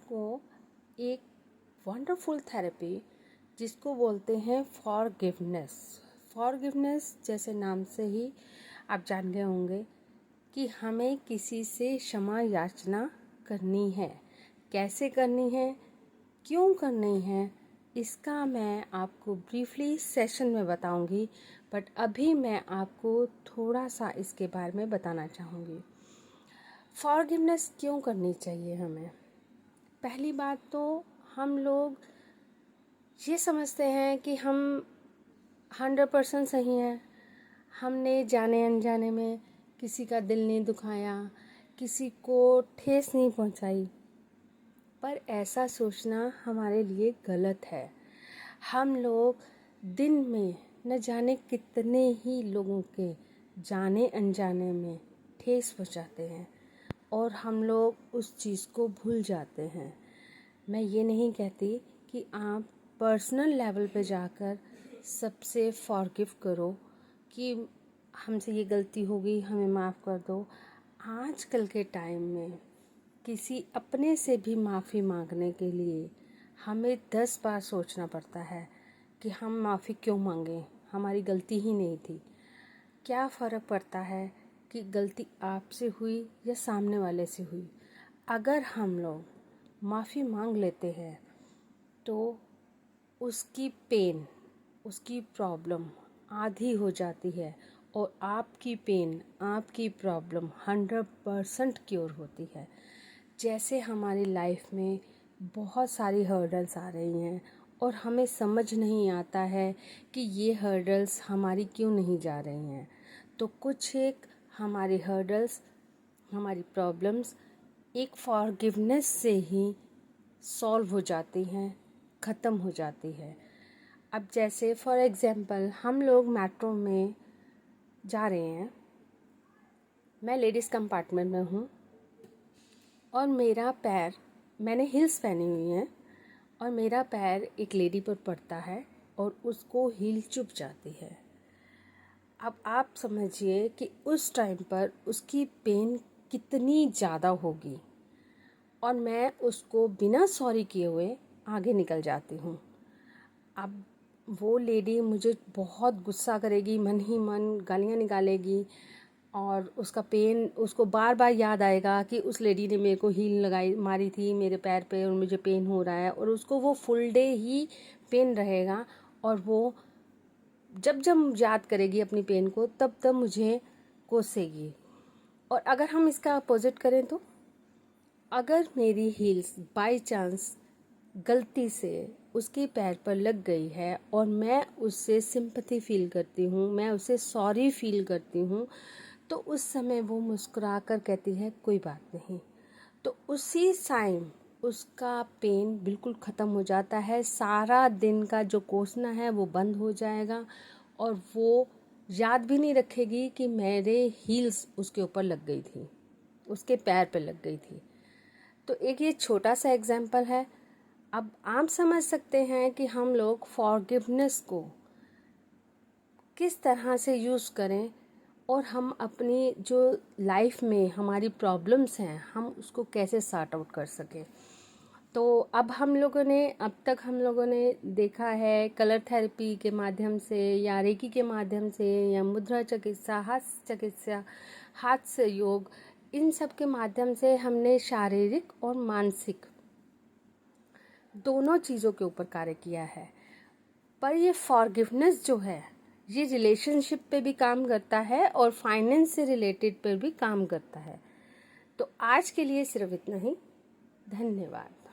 आपको एक wonderful therapy जिसको बोलते हैं फॉरगिवनेस जैसे नाम से ही आप जान गए होंगे कि हमें किसी से क्षमा याचना करनी है। कैसे करनी है, क्यों करनी है, इसका मैं आपको ब्रीफली सेशन में बताऊंगी, बट अभी मैं आपको थोड़ा सा इसके बारे में बताना चाहूँगी। फॉरगिवनेस क्यों करनी चाहिए हमें? पहली बात तो हम लोग ये समझते हैं कि हम 100% सही हैं। हमने जाने अनजाने में किसी का दिल नहीं दुखाया, किसी को ठेस नहीं पहुंचाई, पर ऐसा सोचना हमारे लिए गलत है। हम लोग दिन में न जाने कितने ही लोगों के जाने अनजाने में ठेस पहुंचाते हैं और हम लोग उस चीज़ को भूल जाते हैं। मैं ये नहीं कहती कि आप पर्सनल लेवल पे जाकर सबसे फॉरगिव करो कि हमसे ये गलती हो गई, हमें माफ़ कर दो। आजकल के टाइम में किसी अपने से भी माफ़ी मांगने के लिए हमें 10 बार सोचना पड़ता है कि हम माफ़ी क्यों मांगें, हमारी गलती ही नहीं थी। क्या फ़र्क पड़ता है कि गलती आपसे हुई या सामने वाले से हुई? अगर हम लोग माफ़ी मांग लेते हैं तो उसकी पेन, उसकी प्रॉब्लम आधी हो जाती है और आपकी पेन, आपकी प्रॉब्लम 100% क्योर होती है। जैसे हमारी लाइफ में बहुत सारी हर्डल्स आ रही हैं और हमें समझ नहीं आता है कि ये हर्डल्स हमारी क्यों नहीं जा रही हैं, तो कुछ एक हमारी हर्डल्स, हमारी प्रॉब्लम्स एक फॉरगिवनेस से ही सॉल्व हो जाती हैं, ख़त्म हो जाती है। अब जैसे फॉर एग्ज़ाम्पल हम लोग मेट्रो में जा रहे हैं, मैं लेडीज़ कंपार्टमेंट में हूँ और मेरा पैर, मैंने हील्स पहनी हुई हैं और मेरा पैर एक लेडी पर पड़ता है और उसको हील चुभ जाती है। अब आप समझिए कि उस टाइम पर उसकी पेन कितनी ज़्यादा होगी और मैं उसको बिना सॉरी किए हुए आगे निकल जाती हूँ। अब वो लेडी मुझे बहुत गुस्सा करेगी, मन ही मन गालियाँ निकालेगी और उसका पेन उसको बार बार याद आएगा कि उस लेडी ने मेरे को हील मारी थी मेरे पैर पे और मुझे पेन हो रहा है, और उसको वो फुल डे ही पेन रहेगा और वो जब जब याद करेगी अपनी पेन को तब तब मुझे कोसेगी। और अगर हम इसका अपोजिट करें तो अगर मेरी हील्स बाय चांस गलती से उसके पैर पर लग गई है और मैं उससे सिंपैथी फील करती हूँ, मैं उसे सॉरी फील करती हूँ, तो उस समय वो मुस्कुरा कर कहती है कोई बात नहीं, तो उसी टाइम उसका पेन बिल्कुल ख़त्म हो जाता है। सारा दिन का जो कोसना है वो बंद हो जाएगा और वो याद भी नहीं रखेगी कि मेरे हील्स उसके ऊपर लग गई थी, उसके पैर पे लग गई थी। तो एक ये छोटा सा एग्जाम्पल है। अब आप समझ सकते हैं कि हम लोग फॉरगिवनेस को किस तरह से यूज़ करें और हम अपनी जो लाइफ में हमारी प्रॉब्लम्स हैं हम उसको कैसे सॉर्ट आउट कर सकें। तो अब अब तक हम लोगों ने देखा है कलर थेरेपी के माध्यम से या रेकी के माध्यम से या मुद्रा चिकित्सा, हाथ से योग, इन सब के माध्यम से हमने शारीरिक और मानसिक दोनों चीज़ों के ऊपर कार्य किया है। पर ये फॉरगिवनेस जो है ये रिलेशनशिप पे भी काम करता है और फाइनेंस से रिलेटेड पर भी काम करता है। तो आज के लिए सिर्फ इतना ही। धन्यवाद।